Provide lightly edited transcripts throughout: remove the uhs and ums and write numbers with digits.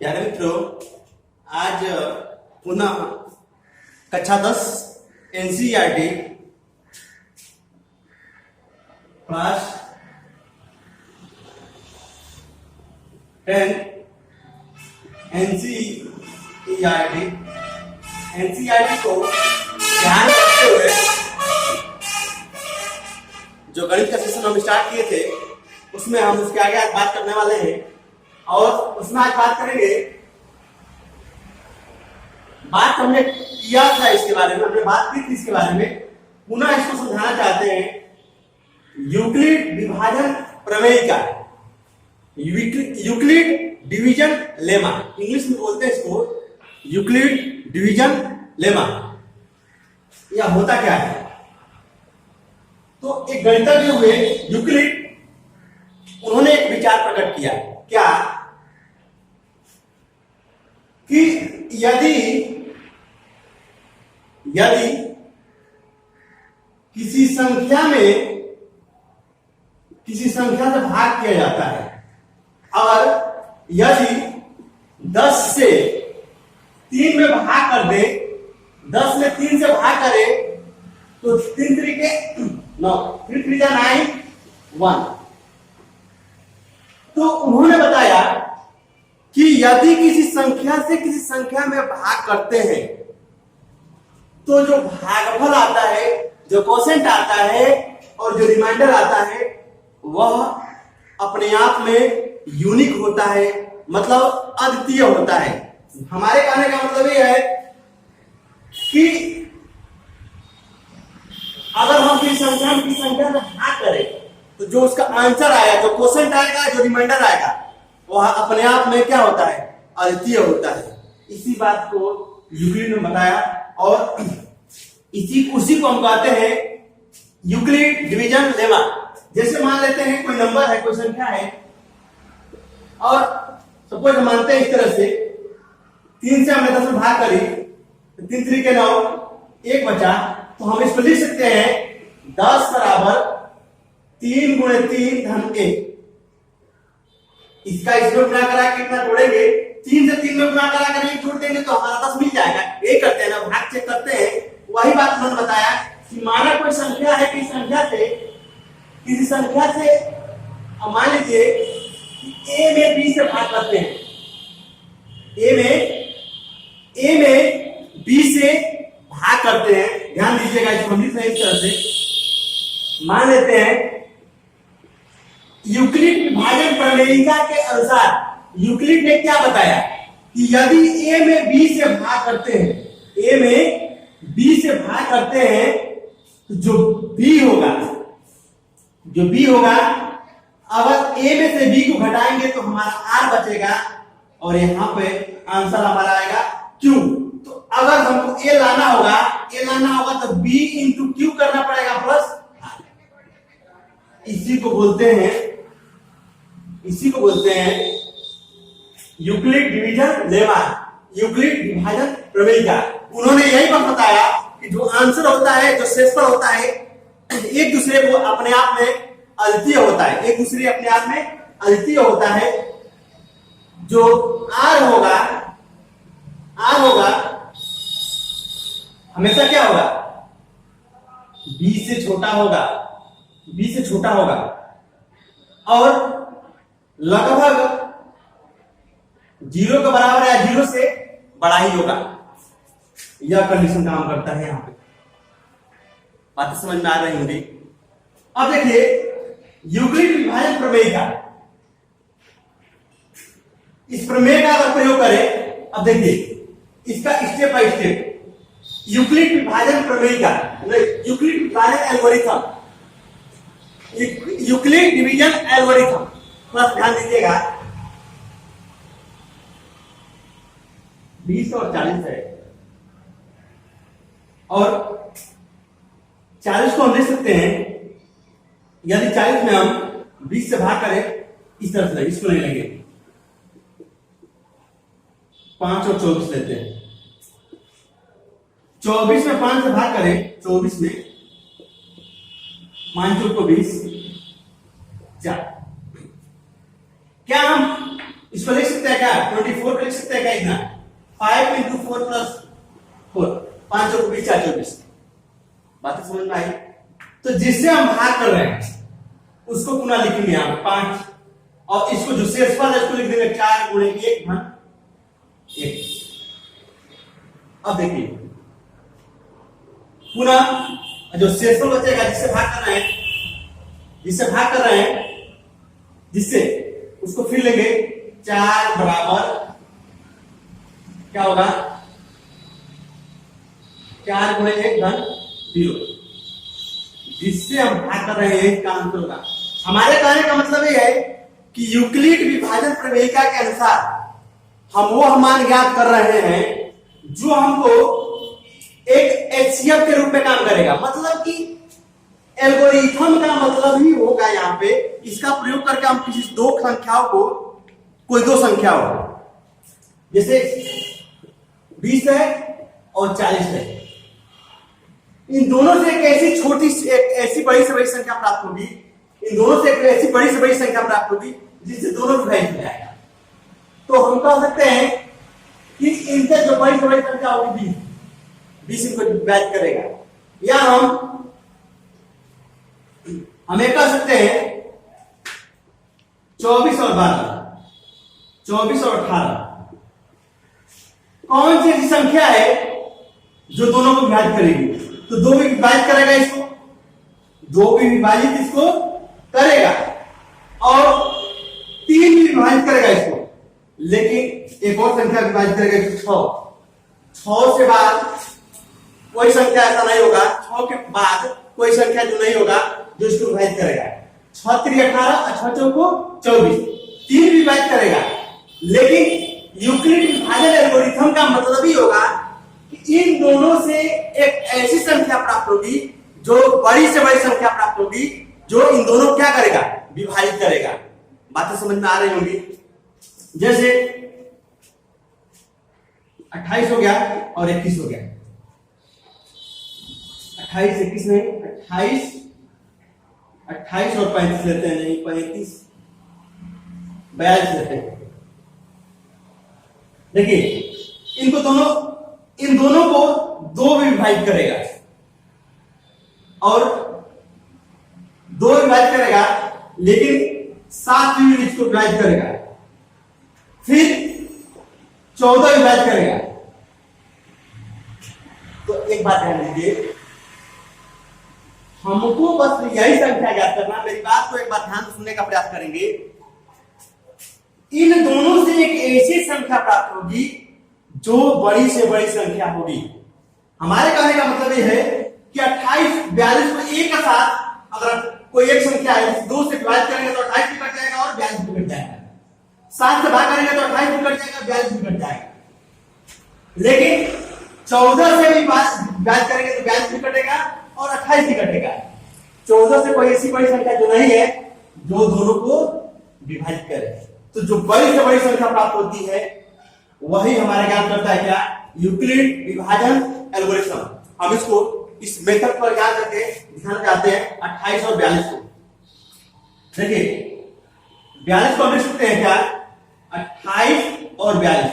प्यारे मित्रों, आज पुनः कक्षा 10 एनसीईआरटी क्लास 10 एनसीईआरटी को ध्यान रखते हुए जो गणित का सेशन हम स्टार्ट किए थे उसमें हम उसके आगे आज बात करने वाले हैं और उसमें आज बात करेंगे। बात हमने किया था इसके बारे में, हमने बात की थी इसके बारे में, पुनः इसको समझाना चाहते हैं। यूक्लिड विभाजन प्रमेय का, यूक्लिड डिवीजन लेमा, इंग्लिश में बोलते हैं इसको यूक्लिड डिवीजन लेमा। यह होता क्या है? तो एक गणितज्ञ हुए यूक्लिड, उन्होंने एक विचार प्रकट किया। क्या? कि यदि किसी संख्या से भाग किया जाता है और यदि 10 से 3 में भाग कर दे, 10 में 3 से भाग करे तो 3 तरीके 9, 3 3 9 1। तो उन्होंने बताया कि यदि किसी संख्या से किसी संख्या में भाग करते हैं तो जो भागफल आता है, जो कोसेंट आता है और जो रिमाइंडर आता है वह अपने आप में यूनिक होता है, मतलब अद्वितीय होता है। हमारे कहने का मतलब यह है कि अगर हम किसी संख्या में भाग करें तो जो उसका आंसर आएगा, जो क्वोशेंट आएगा, जो रिमाइंडर आएगा, वह अपने आप में क्या होता है? अद्वितीय होता है। इसी बात को यूक्लिड ने बताया और उसी को हम कहते हैं यूक्लिड डिवीजन लेमा। जैसे मान लेते हैं कोई नंबर है, कोई संख्या है और सपोज मानते हैं इस तरह से 3 से हमने 10 में भाग करी, 3 3 के 9, 1 बचा, तो हम इसको लिख सकते हैं 10 बराबर 3 गुणे 3 धन 1। इसका इसमें गुणा करा के कितना जोड़ेंगे? 3 से 3 में गुणा करा कर 1 जोड़ देंगे तो हमारा 10 मिल जाएगा। ये करते हैं ना, भाग चेक करते हैं। वही बात उन्होंने बताया कि माना कोई संख्या है, किसी संख्या से मान लीजिए ए में बी से भाग करते हैं, ए में बी से भाग करते हैं। ध्यान दीजिएगा, इसको हम लिख रहे हैं इस तरह से। मान लेते हैं यूक्लिड विभाजन प्रमेयिका के अनुसार यूक्लिड ने क्या बताया कि यदि ए में बी से भाग करते हैं, ए में बी से भाग करते हैं तो जो बी होगा, अगर ए में से बी को घटाएंगे तो हमारा आर बचेगा और यहां पे आंसर हमारा आएगा क्यू। तो अगर हमको ए लाना होगा तो बी इंटू क्यू करना पड़ेगा प्लस आर। इसी को बोलते हैं यूक्लिड डिवीजन लेमा, यूक्लिड विभाजन प्रमेयिका। उन्होंने यही बात बताया कि जो आंसर होता है, जो शेषफल होता है, एक दूसरे को अपने आप में अद्वितीय होता है। जो आर होगा हमेशा क्या होगा? बी से छोटा होगा और लगभग 0 के बराबर या 0 से बड़ा ही होगा। यह कंडीशन काम करता है। यहां पे बातें समझ में आ रही होंगी। अब देखिए यूक्लिड विभाजन प्रमेय का, इस प्रमेय का अगर प्रयोग करें, अब देखिए इसका स्टेप बाय स्टेप यूक्लिड विभाजन प्रमेय का, यूक्लिड विभाजन algorithm, Euclid division algorithm. Plus ध्यान दीजिएगा 20 और 40 है और 40 को हम ले सकते हैं। यदि 40 में हम 20 से भाग करें, इस तरह से इसको नहीं लेंगे, 5 और 24 लेते हैं। 24 में 5 से भाग करें, 24 में 5 को 20 4। क्या हम इसको लिख सकते हैं क्या 24 को लिख सकते हैं क्या इतना 5 इंटू 4 प्लस 4 5 और 20 24 बात समझ में आई। तो जिससे हम भाग कर रहे हैं उसको पुनः लिखेंगे यहाँ 5 और इसको जो शेषफल है इसको लिख देंगे 4 गुणे 1 धन 1। अब देखिए पुनः जो शेषफल बचेगा जिससे भाग कर रहे हैं जिससे उसको फिर लेंगे 4 बराबर क्या होगा 4 गुणे 1 धन 0 जिससे हम भाग कर रहे हैं काम होगा। हमारे कहने का मतलब ये है कि यूक्लिड विभाजन प्रमेयिका के अनुसार हम वो मान ज्ञात कर रहे हैं जो हमको एक एचसीएफ के रूप में काम करेगा। मतलब कि एल्गोरिथम का मतलब ही होगा यहाँ पे इसका प्रयोग करके हम किसी दो संख्याओं को कोई दो संख्या हो जैसे 20 है और 40 है इन दोनों से एक ऐसी छोटी ऐसी बड़ी से बड़ी संख्या प्राप्त होगी इन दोनों से एक ऐसी बड़ी से बड़ी संख्या प्राप्त होगी जिससे दोनों विभाजित हो जाएगा। तो हम कह सकते हैं कि इनसे जो बड़ी से बड़ी संख्या होगी 20 इनको विभाजित करेगा या हमें कह सकते हैं 24 और 12 24 और 18 कौन सी ऐसी संख्या है जो दोनों को विभाजित करेगी। तो 2 भी विभाजित करेगा इसको 2 भी विभाजित इसको करेगा और 3 भी विभाजित करेगा इसको लेकिन एक और संख्या विभाजित करेगा 6 से बाद कोई संख्या ऐसा नहीं होगा 6 के बाद कोई संख्या जो नहीं होगा जो इसको विभाजित करेगा 6 3 18 और 6 को 24 3 विभाजित करेगा। लेकिन यूक्लिड विभाजन एल्गोरिथम का मतलब ही होगा कि इन दोनों से एक ऐसी संख्या प्राप्त होगी जो बड़ी से बड़ी संख्या प्राप्त होगी जो इन दोनों को क्या करेगा विभाजित करेगा। बातें समझ में आ रही होंगी। जैसे 28 हो गया और 21 हो गया 28 21 नहीं 28 और 35 लेते हैं नहीं 35 42 लेते हैं। देखिए इन दोनों को 2 में विभाजित करेगा और 2 विभाजित करेगा लेकिन 7 भी इसको विभाजित करेगा फिर 14 विभाजित करेगा। तो एक बात ध्यान दीजिए हमको बस यही संख्या ज्ञात करना। मेरी बात को एक बार ध्यान से सुनने का प्रयास करेंगे। इन दोनों से एक ऐसी संख्या प्राप्त होगी जो बड़ी से बड़ी संख्या होगी। हमारे कहने का मतलब यह है कि 28 42 को एक का साथ अगर कोई एक संख्या है 2 से विभाजित करेंगे तो 28 भी कट जाएगा और 42 भी कट जाएगा 7 से भाग करेंगे तो 28 भी कट जाएगा 42 भी कट जाएगा। लेकिन 14 से भी विभाजित करेंगे तो 42 भी कटेगा और 28 भी कटेगा। 14 से कोई ऐसी बड़ी संख्या जो नहीं है जो दोनों को विभाजित करे। तो जो बड़ी से बड़ी संख्या प्राप्त होती है वही हमारा ज्ञान करता है क्या यूक्लिड विभाजन एल्गोरिथम। हम इसको इस मेथड पर ज्ञान करके दिखाना चाहते हैं 28 और 42 को। देखिए 42 को हम लिख सकते हैं क्या 28 और 42।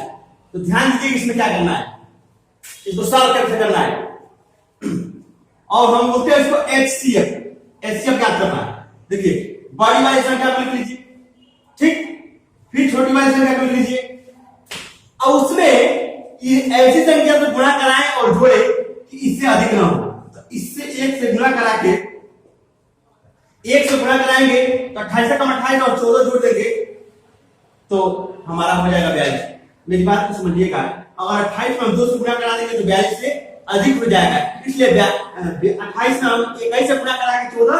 तो ध्यान दीजिए इसमें क्या करना है इसको सॉल्व कैसे करना है और हम बोलते हैं इसको एचसीएफ ज्ञात करना है। देखिए बड़ी वाली संख्या को लिख लीजिए ठीक फिर छोटी वाली संख्या को लिख लीजिए और उसमें ऐसी संख्या से गुणा कराएं और जोड़े कि इससे अधिक ना हो। तो इससे 1 से गुणा करा के 1 से गुणा कराएंगे तो 28 से कम 28 और 14 जोड़ देंगे तो हमारा हो जाएगा 42। मेरी बात को समझिएगा अगर 28 में हम 2 से गुणा करा देंगे तो 42 से अधिक हो जाएगा इसलिए 28 में हम 21 से गुणा करा के 14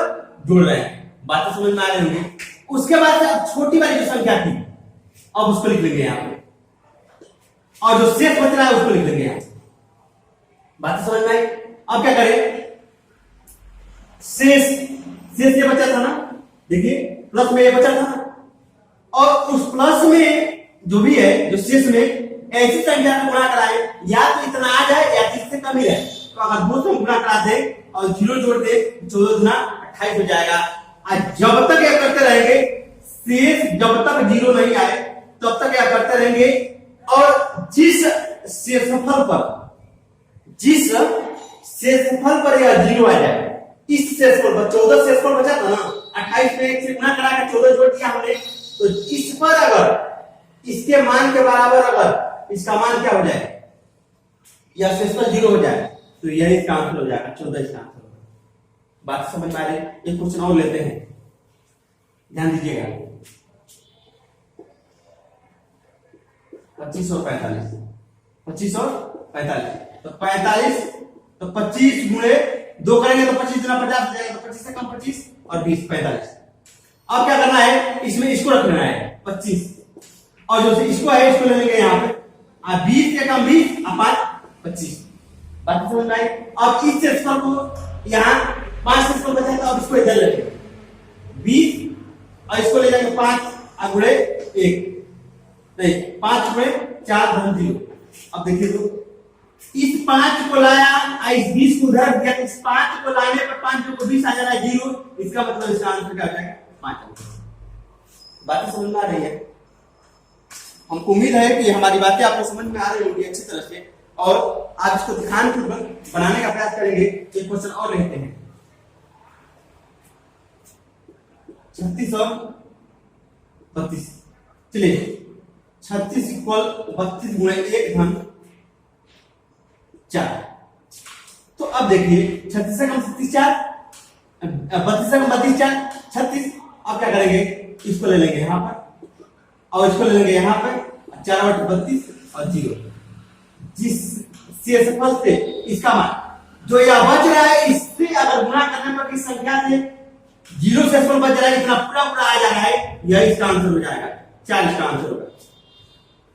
जोड़ रहे हैं। बातें समझ में आ रही होंगी। उसके बाद अब छोटी वाली जो संख्या थी अब उसको लिख लेंगे यहाँ पे और जो शेष बच रहा है उसको लिख लेंगे यहाँ। बातें समझ में आई। अब क्या करें शेष ये बचा था ना देखिए प्लस में ये बचा था ना और उस प्लस में जो भी है जो शेष में ऐसी संख्या से गुणा कराए या तो इतना आ जाए या इससे कम ही रहे। तो अगर 2 से गुणा करा दे और 0 जोड़ दे 14 गुना 28 हो जाएगा। जब तक ये करते रहेंगे शेष जब तक 0 नहीं आए तब तक क्या करते रहेंगे। और जिस शेषफल पर यह 0 आ जाए, इस शेषफल पर 14 शेषफल बचा था ना, 28 में 1 से गुणा करा के 14 जोड़ दिया हमने, तो इस पर अगर इसके मान के बराबर अगर इसका मान क्या हो जाए, यह शेषफल 0 हो जाए, तो यही इसका आंसर हो जाएगा, 14 इसका आंसर होगा। बात समझ में आ रही है। एक क्वेश्चन और लेते हैं, ध्यान दीजिएगा। 25 और 45, 25 और 45, तो 45, तो 25 गुणे 2 करेंगे तो 25 गुना 50 हो जाएगा, तो 25 से कम 25 और 20 45। अब क्या करना है, इसमें इसको रखना है 25, और जो इसको है इसको ले लेंगे यहाँ पे, 20 से कम 20 और 5 25। बात समझ में आई। अब इस शेषफल को यहाँ 5 शेषफल बचा था, अब इसको इधर लेंगे 20 और इसको ले जाएंगे 5 और गुणे 1, नहीं 5 गुणे 4 धन 0। अब देखिए तो इस 5 को लाया, इस 20 को उधर दिया, इस 5 को लाने पर 5 को 20 आ जा रहा है 0, इसका मतलब इसका आंसर क्या हो जाएगा 5। बातें समझ में आ रही है। हमको उम्मीद है कि हमारी बातें आपको समझ में आ रही होंगी अच्छी तरह से, और आप इसको ध्यानपूर्वक बनाने का प्रयास करेंगे। एक क्वेश्चन और लेते हैं, 36 और 32। चलिए 36 इक्वल 32 गुणे 1 धन 4। तो अब देखिए 36 से कम 36 4, 32 से कम 32 4 36। अब क्या करेंगे, इसको ले लेंगे यहां पर और इसको ले लेंगे यहां पर, 4 बटे 32 और 0। जिस शेषफल से इसका मान जो यह बच रहा है, इससे अगर गुणा करने पर किस संख्या से 0 शेषफल बच रहा है, इतना पूरा पूरा आ जा रहा है, यह इसका आंसर हो जाएगा, 4 इसका आंसर होगा।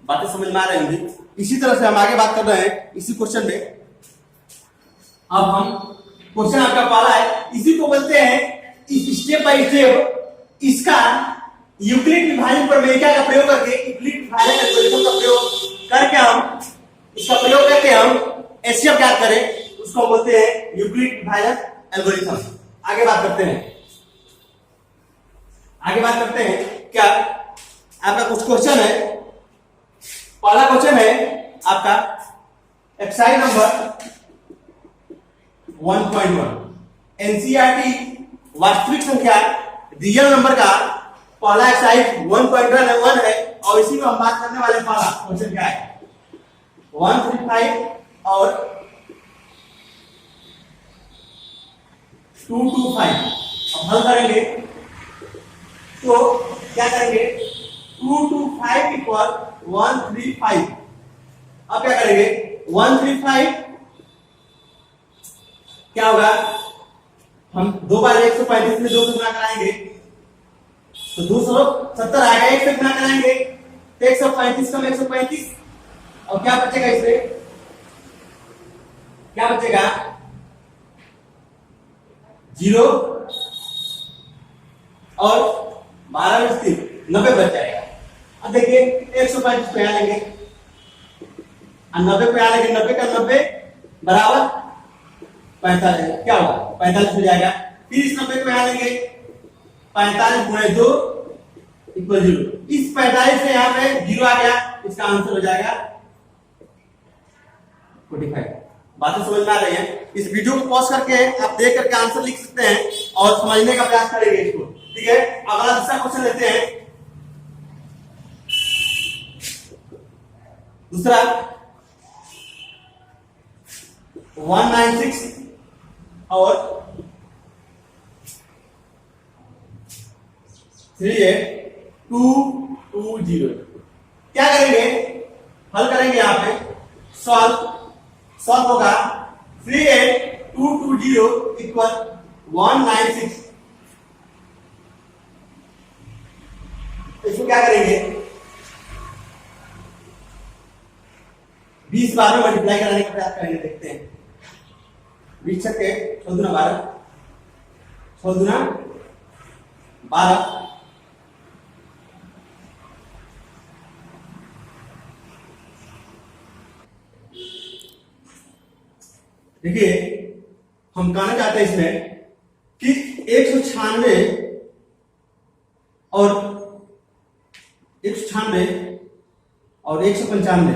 बातें समझ में आ रही होंगी। इसी तरह से हम आगे बात कर रहे हैं इसी क्वेश्चन में। अब हम क्वेश्चन आपका पहला है, इसी को बोलते हैं इस स्टेप बाय स्टेप इसका यूक्लिड विभाजन प्रमेयिका का प्रयोग करके, यूक्लिड विभाजन एल्गोरिथम का प्रयोग करके हम इसका प्रयोग करके हम एचसीएफ ज्ञात करें, उसको बोलते हैं यूक्लिड विभाजन एल्गोरिथम। आगे बात करते हैं क्या आपका कुछ क्वेश्चन है। पहला क्वेश्चन है आपका एक्सरसाइज नंबर 1.1 एनसीईआरटी वास्तविक संख्या रियल नंबर का पहला एक्सरसाइज 1.1 है, और इसी में हम बात करने वाले पहला क्वेश्चन क्या है 135 और 225। अब हल करेंगे तो क्या करेंगे, 225 इक्वल 135। अब क्या करेंगे, 135 क्या होगा, हम 2 बार 135 में 2 से गुणा कराएंगे तो 270 आएगा, 1 से गुणा कराएंगे तो 135 कम 135, और क्या बचेगा, इसमें क्या बचेगा 0 और 12 में 3 90 बच जाएगा। अब देखिए 135 पे आ लेंगे और 90 पे आ लेंगे, 90 का 90 बराबर 45, क्या होगा 45 हो जाएगा। फिर इस 90 पे आ लेंगे, 45 गुणे 2 इक्वल 0। इस 45 से यहाँ पे 0 आ गया, इसका आंसर हो जाएगा 45। बातें समझ में आ रही है। इस वीडियो को पॉज करके आप देख करके आंसर लिख सकते हैं और समझने का प्रयास करेंगे इसको, ठीक है। अगला दूसरा क्वेश्चन लेते हैं। दूसरा 196 और 38220। क्या करेंगे, हल करेंगे, यहां पे सॉल्व होगा 38220 इक्वल 196। इसको क्या करेंगे, 20 बार में मल्टीप्लाई कराने का प्रयास करेंगे, देखते हैं। 20 छक्के 6 दूना 12, 6 दूना 12, देखिए हम कहना चाहते हैं इसमें कि 196 और 196 और 195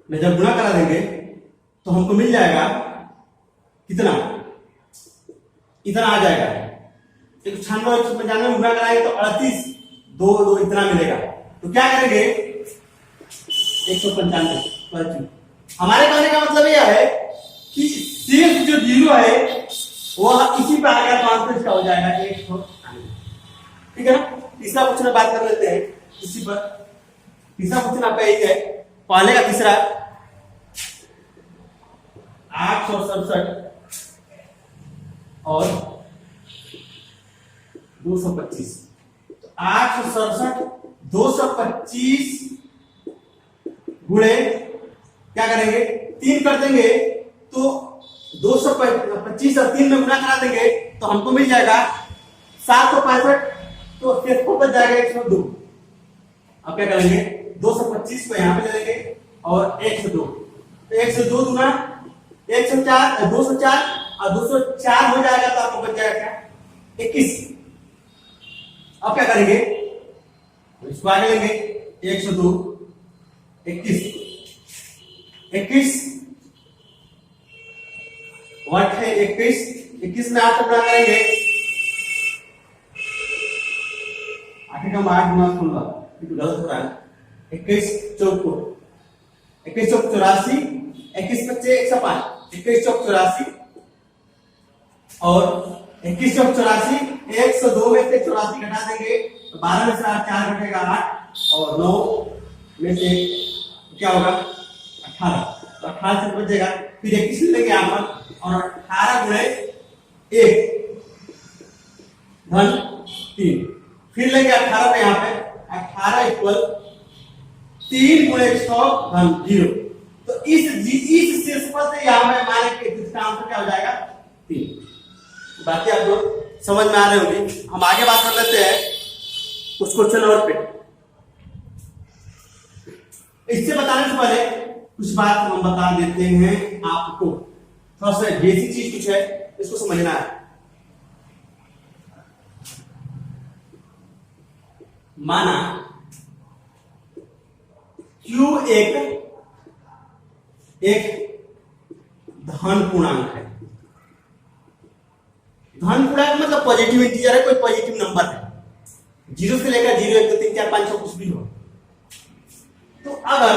में जब गुणा करा देंगे तो हमको मिल जाएगा कितना, इतना आ जाएगा। 196 और 195 में गुणा कराएंगे तो 38, 2 इतना मिलेगा। तो क्या करेंगे, 195। हमारे कहने का मतलब यह है कि शेष जो 0 है वह इसी पे आ गया तो इसका हो जाएगा 100। ठीक है ना। तीसरा क्वेश्चन बात कर लेते हैं इसी पर। तीसरा क्वेश्चन आपका यही है, पहले का तीसरा 867 और 225। 867 225 गुणे क्या करेंगे, 3 कर देंगे तो 225 और 3 में गुणा करा देंगे तो हमको मिल जाएगा 765। तो शेष को बच जाएगा 102। अब क्या करेंगे, 225 को यहाँ पे ले लेंगे और 102, तो 102 दूना 104, 204 और 204 हो जाएगा तो आपको बच जाएगा क्या, 21। अब क्या करेंगे, इसको आगे लेंगे, 102 21 वाट है 21 में 8 गुणा करेंगे, 8 का 8 गुणा 16, गलत हो रहा है। 21 चौक 84, 21 बच्चे 105, 21 चौक 84 और 21 चौक 84, 102 में से 84 घटा देंगे तो 12 में से 4 घटेगा 8 और 9 में से क्या होगा 18, तो 18 से बचेगा। फिर 21 लेंगे यहाँ पर और 18 गुणे 1 धन 3, फिर लेंगे 18 पे यहाँ पे 18 इक्वल 3 गुणे 100 धन 0। तो इस शेषफल से यहाँ पे माने कि इसका आंसर क्या हो जाएगा 3। बाकी आप लोग समझ में आ रहे होंगे। हम आगे बात कर लेते हैं उस क्वेश्चन और पे। इससे बताने से पहले कुछ बात हम बता देते हैं आपको, थोड़ा सा बेसिक चीज कुछ है, इसको समझना है। माना Q एक धन पूर्णांक है। धन पूर्णांक मतलब पॉजिटिव इंटीजर है, कोई पॉजिटिव नंबर है, 0 से लेकर 0, 1, 2, 3, 4, 5, 6 कुछ भी हो। तो अगर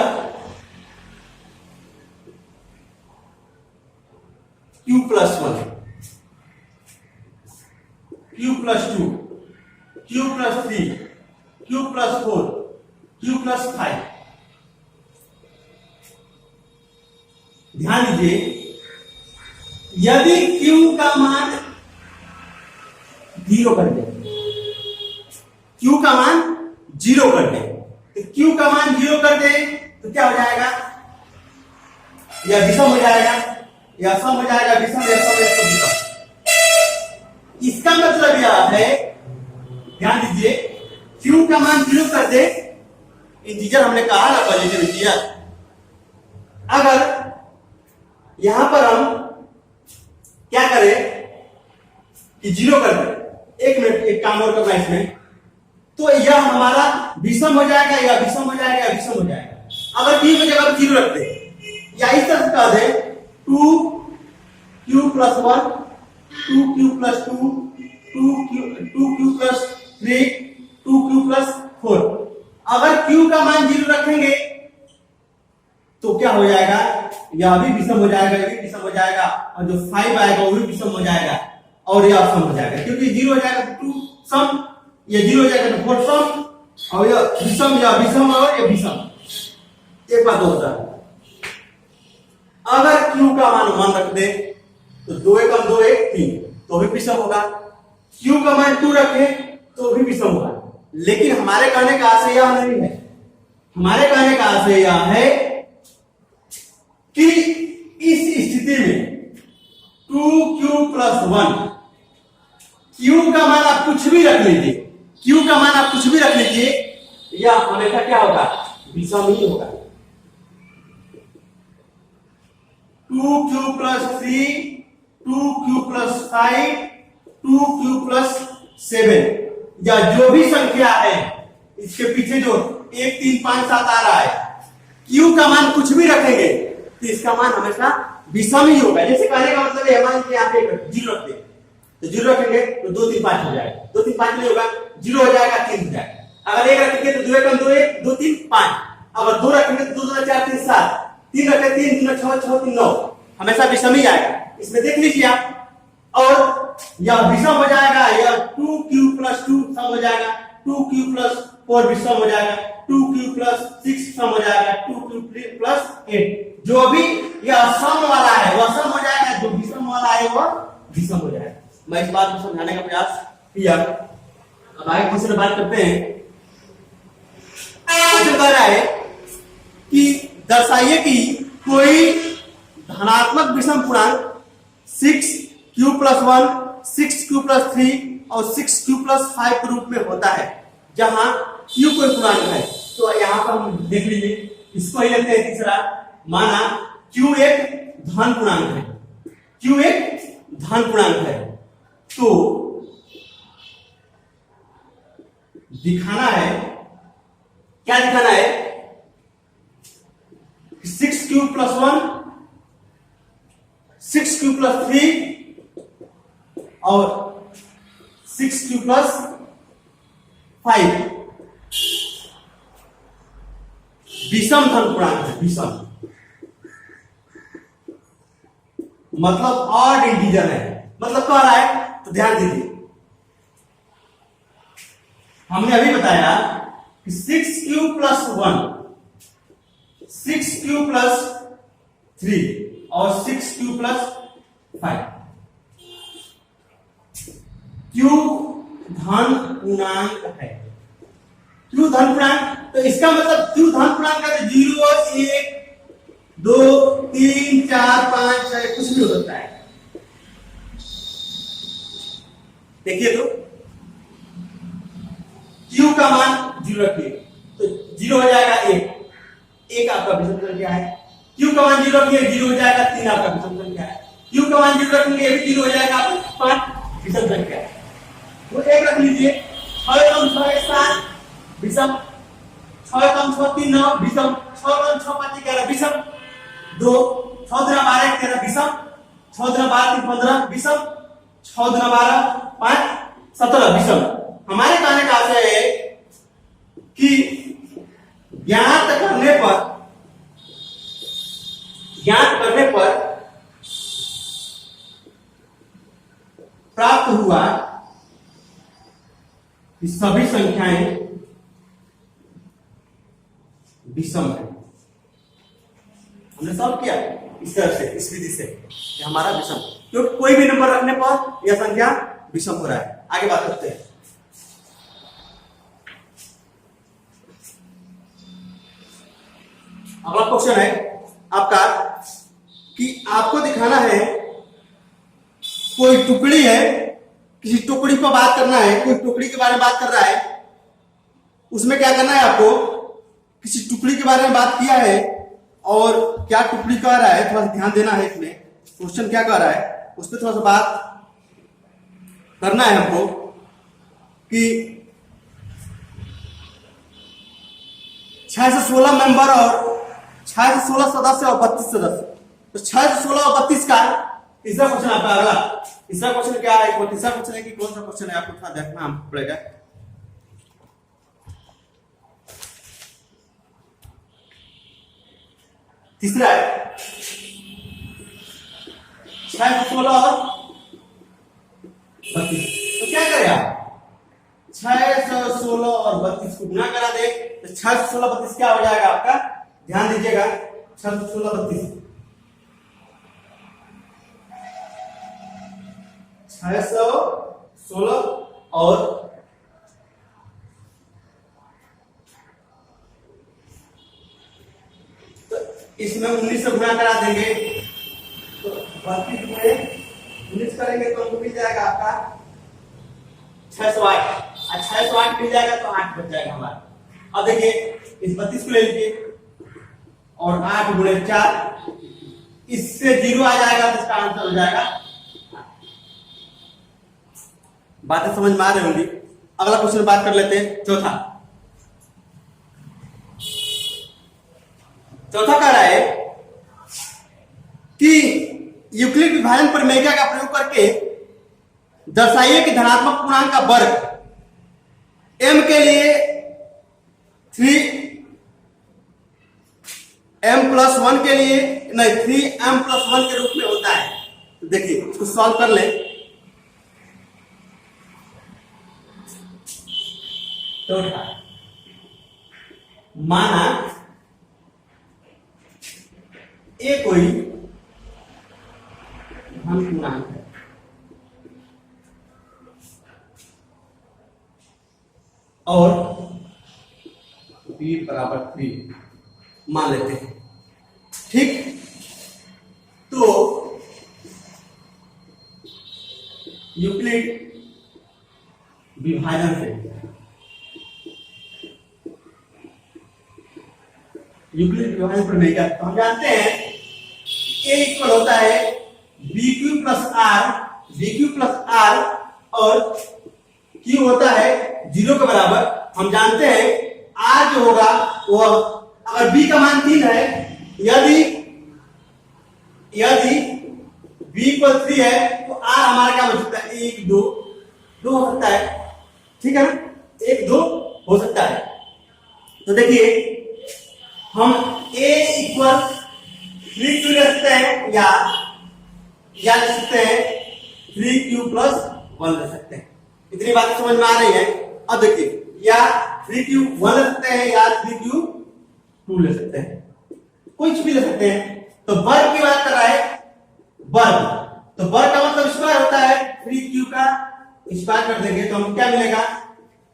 Q + 1, Q + 2, Q + 3, Q + 4, Q + 5, ध्यान दीजिए, यदि Q का मान 0 कर दे, Q का मान 0 कर दे, तो Q का मान 0 कर दे तो क्या हो जाएगा, यह विषम हो जाएगा, यह सम हो जाएगा, विषम यह सम यह सब विषम। इसका मतलब यह है, ध्यान दीजिए, Q का मान 0 कर दे, इंटीजर हमने कहा ना पॉजिटिव इंटीजर, अगर यहां पर हम क्या करें कि 0 कर दे, 1 मिनट एक काम और करना इसमें, तो यह हमारा विषम हो जाएगा, या विषम हो जाएगा, या विषम हो जाएगा। अगर Q की जगह 0 रख दे या इस तरह से कह दे 2Q + 1, 2Q + 2, 2Q + 3, 2Q + 4, अगर Q का मान 0 रखेंगे तो क्या हो जाएगा, यह भी विषम हो जाएगा, यह भी विषम हो जाएगा, और जो 5 आएगा वो भी विषम हो जाएगा और यह सम हो जाएगा, क्योंकि 0 हो जाएगा तो 2 सम, ये 0 हो जाएगा तो 4 सम, और यह विषम या विषम और यह विषम। एक बात होता है, अगर Q का मान 1 रख दे तो 2 × 2 = 3, तो भी विषम होगा। Q का मान 2 रखे तो भी विषम होगा। लेकिन हमारे कहने का आशय यह नहीं है, हमारे कहने का आशय यह है कि इस स्थिति में 2Q + 1, Q का मान आप कुछ भी रख लीजिए, Q का मान आप कुछ भी रख लीजिए, यह हमेशा क्या होगा, विषम ही होगा। 2Q + 3, 2Q + 5, 2Q + 7, या जो भी संख्या है इसके पीछे जो 1 3 5 7 आ रहा है, Q का मान कुछ भी रखेंगे तो इसका मान हमेशा विषम ही होगा। जैसे कहने का मतलब है मान लीजिए यहाँ पे 0 रखते हैं तो 0 रखेंगे तो 2 3 5 हो जाएगा, 2 3 5 नहीं होगा, 0 हो जाएगा, 3 हो जाएगा। अगर 1 रखेंगे तो 2 1 2 1 2 3 5, अगर 2 रखेंगे तो 2 2 4 3 7, 3 रखें 3 3 6 6 3 9, हमेशा विषम ही आएगा। इसमें देख लीजिए आप, और यह विषम हो जाएगा, यह 2q + 2 सम हो जाएगा, 2q + 4 विषम हो जाएगा, 2q + 6 सम हो जाएगा, 2q + 8। जो भी यह सम वाला है वह सम हो जाएगा, जो विषम वाला है वह विषम हो जाएगा। मैं इस बात को समझाने का प्रयास किया। अब आगे दूसरी बात करते हैं। क्वेश्चन कह रहा है कि दर्शाइए कि कोई धनात्मक विषम पूर्णांक 6q + 1, 6q + 3 और 6q + 5 के रूप में होता है, जहां q कोई पूर्णांक है। तो यहां पर हम देख लीजिए, इसको ही लेते हैं तीसरा। माना q एक धन पूर्णांक है, q एक धन पूर्णांक है, तो दिखाना है, क्या दिखाना है, 6q + 1, 6q + 3 और 6q + 5 विषम धन पूर्णांक है। विषम मतलब ऑड इंटीजर है, मतलब कह रहा है, तो ध्यान दीजिए, हमने अभी बताया कि 6q + 1, 6q + 3 और 6q + 5 q धन पूर्णांक है। q धन पूर्णांक, तो इसका मतलब q धन पूर्णांक है, 0 1 2 3 4 5 6 कुछ भी हो सकता है। देखिए तो q का मान 0 रखिए तो 0 हो जाएगा 1 आपका विषम संख्या है। q का मान 0 रखिए 0 हो जाएगा 3 आपका विषम संख्या है। q का मान 0 रखेंगे ये भी 0 हो जाएगा 5 विषम संख्या है। तो 1 रख लीजिए, 6 कम 6 7 विषम, 6 कम 6 3 9 विषम, 6 कम 6 5 11 विषम, 2 6 × 12 13 विषम, 6 × 12 3 15 विषम, 6 × 12 5 17 विषम। हमारे कहने का आशय है कि ज्ञात करने पर प्राप्त हुआ कि सभी संख्याएं विषम है। हमने सॉल्व किया इस तरह से, इस विधि से, कि हमारा विषम, क्योंकि कोई भी नंबर रखने पर यह संख्या विषम हो रहा है। आगे बात करते हैं। अगला क्वेश्चन है आपका कि आपको दिखाना है कोई टुकड़ी है, किसी टुकड़ी पर बात करना है, कोई टुकड़ी के बारे में बात कर रहा है, उसमें क्या करना है आपको, किसी टुकड़ी के बारे में बात किया है और क्या टुकड़ी कह रहा है, थोड़ा सा ध्यान देना है इसमें, क्वेश्चन क्या कह रहा है उस पर थोड़ा सा बात करना है हमको कि 6 से 16 मेंबर और 6 से 16 सदस्य और 32 सदस्य, तो 6 से 16 और 32 का तीसरा क्वेश्चन आपका। अगला तीसरा क्वेश्चन क्या है, तीसरा क्वेश्चन है कि कौन सा क्वेश्चन है आपको थोड़ा देखना हमको पड़ेगा। तीसरा है 6 से 16 और 32, तो क्या करें आप, 6 से 16 और 32 को गुना करा दे तो 6 से 16 32 क्या हो जाएगा आपका, ध्यान दीजिएगा, 6 से 16 32, 616 और इसमें 19 से गुणा करा देंगे तो 32 में 19 करेंगे तो हमको मिल जाएगा आपका 608, और 608 मिल जाएगा तो 8 बच जाएगा हमारा। अब देखिए इस 32 को ले लीजिए और 8 गुणे 4, इससे 0 आ जाएगा तो इसका आंसर हो जाएगा। बातें समझ में आ रही होंगी। अगला क्वेश्चन बात कर लेते हैं, चौथा। चौथा कह रहा है कि यूक्लिड विभाजन प्रमेय का प्रयोग करके दर्शाइए कि धनात्मक पूर्णांक का वर्ग m के लिए 3m+1 के लिए नहीं 3m+1 के रूप में होता है। तो देखिए इसको सॉल्व कर लें। तो माना ये कोई धन पूर्णांक है और b बराबर 3 मान लेते हैं, ठीक। तो यूक्लिड विभाजन से यूक्लिड विभाजन प्रमेय का हम जानते हैं a इक्वल होता है bq प्लस r और q होता है 0 के बराबर। हम जानते हैं r जो होगा वो अगर b का मान 3 है, यदि b इक्वल 3 है तो r हमारा क्या हो सकता है 1 2 हो सकता है, ठीक है ना, 1 2 हो सकता है। तो देखिए हम a इक्वल 3q ले सकते हैं या ले सकते हैं 3q प्लस 1 ले सकते हैं। इतनी बातें समझ में आ रही है। अब देखिए या 3q 1 ले सकते हैं या 3q 2 ले सकते हैं, कुछ भी ले सकते हैं। तो वर्ग की बात कर रहा है, वर्ग, तो वर्ग का मतलब स्क्वायर होता है। 3q का स्क्वायर कर देंगे तो हम क्या मिलेगा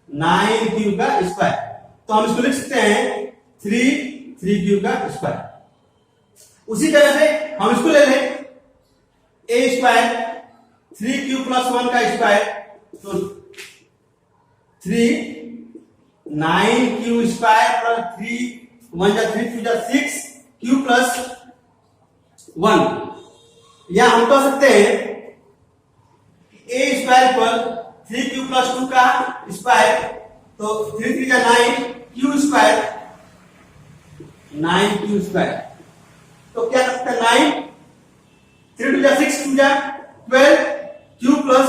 9q का स्क्वायर। तो हम इसको लिख सकते हैं 3q का स्क्वायर। उसी तरह से हम इसको ले लें a स्क्वायर 3q प्लस 1 का स्क्वायर, तो 3 9q स्क्वायर प्लस 3 1 जा 3 2 जा 6 q प्लस 1। या हम कह सकते हैं a स्क्वायर पर 3q प्लस 2 का स्क्वायर, तो 3 3 जा 9 q स्क्वायर 9q स्क्वायर। तो क्या कर सकते हैं 9 3 2 जा 6 2 जा 12 q प्लस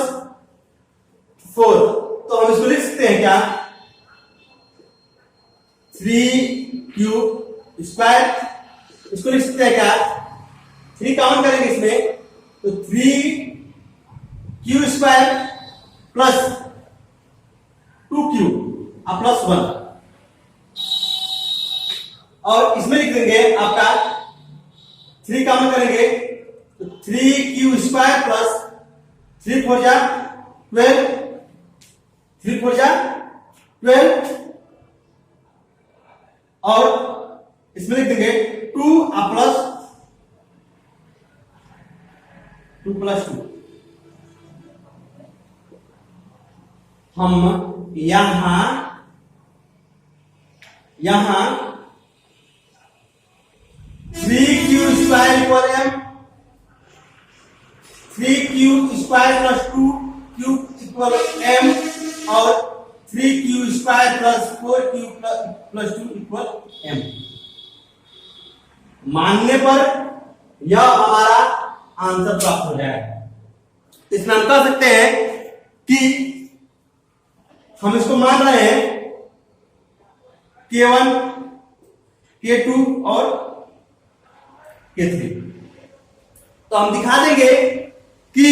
4। तो हम इसको लिख सकते हैं क्या 3q स्क्वायर, इसको लिख सकते हैं क्या 3 काउंट करेंगे इसमें तो 3q square plus 2q plus 1 और इसमें लिख देंगे आपका 3 काउंट करेंगे तो 3q स्क्वायर प्लस 3 4 जा 12 3 4 जा 12 और इसमें लिख देंगे 2 प्लस 2। हम यहां 3q square equal m 3q square plus 2q equal m और 3q square plus 4q plus 2 equal m मानने पर यह हमारा आंसर प्राप्त हो जाएगा। इसमें हम कह सकते हैं कि हम इसको मान रहे हैं k1 k2 और k3। तो हम दिखा देंगे कि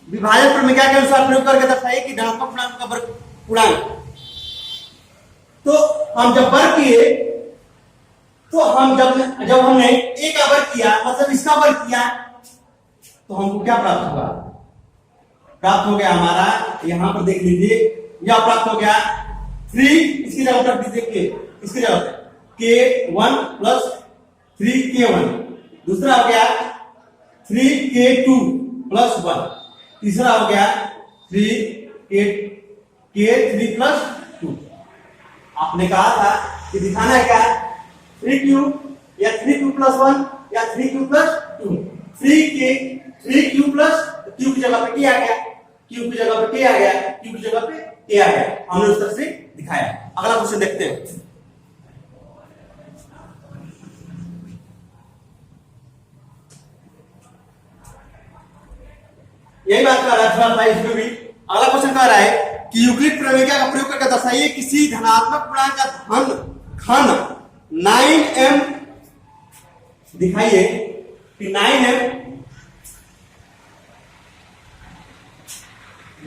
विभाजन प्रमेय के अनुसार प्रयोग करके दर्शाइए कि धनात्मक पूर्णांक का वर्ग पूर्णांक। तो हम जब वर्ग किए तो हम जब हमने a का वर्ग किया मतलब इसका वर्ग किया तो हमको क्या प्राप्त हुआ, प्राप्त हो गया हमारा, यहां पर देख लीजिए यह प्राप्त हो गया 3, इसकी जगह पर दीजिए इसकी जगह पर k1 प्लस 3k1, दूसरा हो गया 3k2 प्लस 1, तीसरा हो गया 3k3 प्लस 2। आपने कहा था कि दिखाना है क्या 3q या 3q प्लस 1 या 3q plus 2। 3q plus q की जगह पे k आ गया, q की जगह पे k आ गया, q की जगह पे k आ गया। हमने उस तरह से दिखाया। अगला क्वेश्चन देखते हैं। यही बात कर रहा है थोड़ा सा इसमें भी। अगला क्वेश्चन कह रहा है कि यूक्लिड प्रमेय का प्रयोग करके दर्शाइए किसी धनात्मक पूर्णांक का घन 9m दिखाइए कि 9m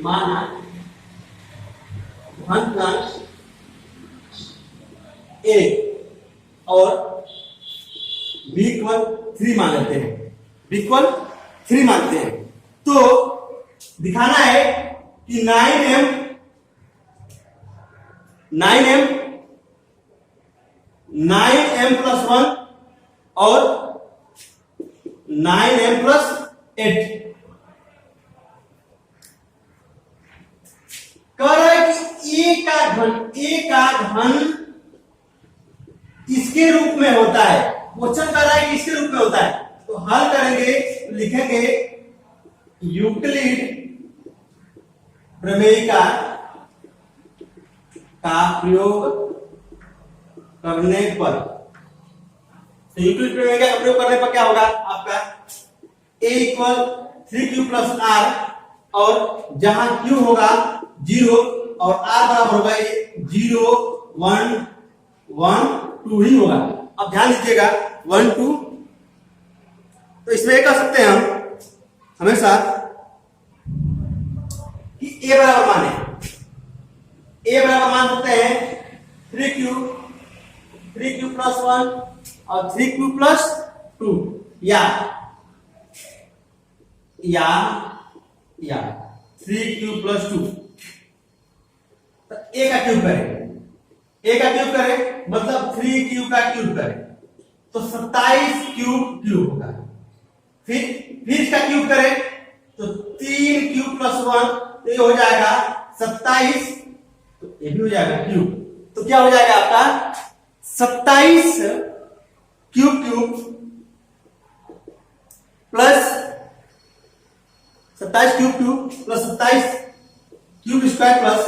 माना घन पूर्णांक a और b इक्वल 3 मान लेते हैं, b इक्वल 3 मानते हैं। तो दिखाना है कि 9m 9m+1 और 9m+8 कह रहा है कि a का घन इसके रूप में होता है। क्वेश्चन कर रहा है कि इसके रूप में होता है, तो हल करेंगे, लिखेंगे यूक्लिड प्रमेय का प्रयोग करने पर, तो यूक्लिड प्रमेय का प्रयोग करने पर क्या होगा आपका a equal 3q plus r, और जहां q होगा 0 और r बराबर होगा 0 1 1 2 ही होगा। अब ध्यान दीजिएगा 1 2, तो इसमें ये कह सकते हैं हम हमेशा कि a बराबर मान सकते हैं 3q प्लस 1 और 3q प्लस 2, या 3q प्लस 2। तो a का क्यूब करें मतलब 3q का क्यूब करें तो 27 क्यूब होगा। फिर इसका क्यूब करें तो 3q प्लस 1, तो ये हो जाएगा 27, तो ये भी हो जाएगा क्यूब। तो क्या हो जाएगा आपका 27 cube plus 27 cube plus 27 cube square plus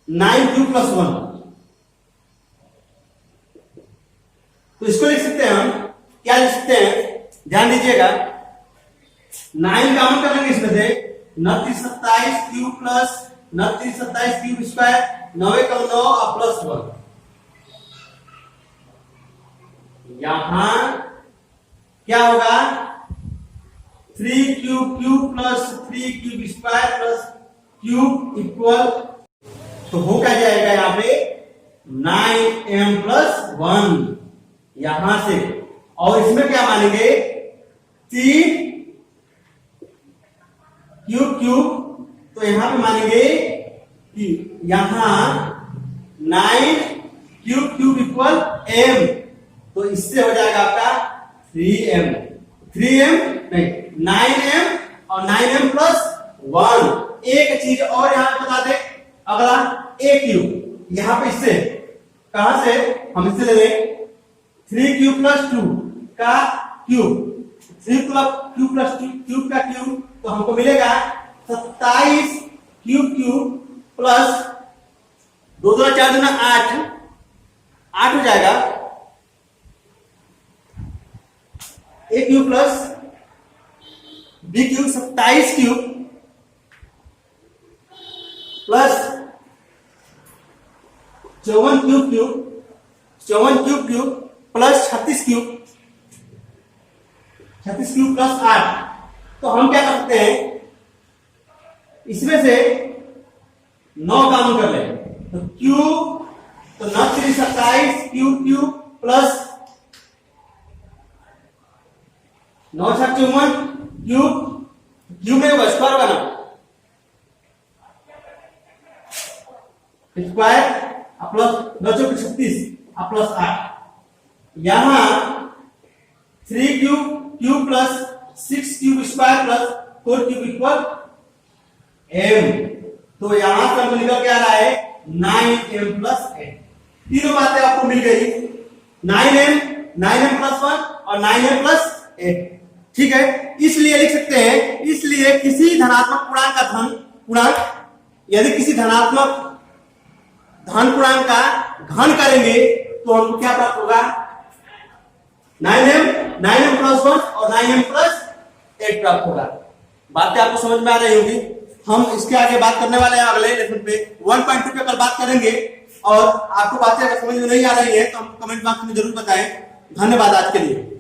9q plus 1। तो इसको लिख सकते हैं हम, क्या लिख सकते हैं, ध्यान दीजिएगा 9 काउंट कर लेंगे इसमें से 29 27 क्यूब प्लस 29 27 क्यूब स्क्वायर, 9 का 9 और प्लस 1। यहां क्या होगा 3q plus 3 cube square plus cube equal, तो हो क्या जाएगा यहाँ पे 9m+1 यहां से। और इसमें क्या मानेंगे 3 क्यूब, तो यहां पे मानेंगे कि यहां 9 क्यूब इक्वल m, तो इससे हो जाएगा आपका 3m नहीं 9m और 9m+1। एक चीज और यहां बता दे, अगला a क्यूब, यहां पे इससे कहां से हम इससे ले लें 3q प्लस 2 का क्यूब, 3q प्लस 2 का क्यूब, तो हमको मिलेगा 27 क्यूब प्लस 2 2 4 2 8 हो जाएगा a cube plus b cube 27 cube plus 54 cube plus 36 cube plus 8। तो हम क्या कर सकते हैं, इसमें से 9 काउंट कर ले, तो क्यूब, तो 9 3 27 क्यूब प्लस 9 6 54 क्यूब में होगा स्क्वायर होगा ना, स्क्वायर प्लस 9 36 प्लस 8, यहां 3 cube plus 6 cube square plus 4 cube equal m। तो यहां से हमको निकल के आ रहा है 9m+8। तीनों बातें आपको मिल गई, 9m+1 और 9m+8। ठीक है, इसलिए लिख सकते हैं, इसलिए किसी धनात्मक पूर्णांक का यदि किसी धनात्मक धन पूर्णांक का घन करेंगे तो हमको क्या प्राप्त होगा 9m+1 और 9m+8 प्राप्त होगा। बातें आपको समझ में आ रही होगी। हम इसके आगे बात करने वाले हैं अगले लेसन पे 1.2 पे कल बात करेंगे। और आपको बातें अगर समझ में नहीं आ रही है तो हम कमेंट बॉक्स में जरूर बताएं। धन्यवाद आज के लिए।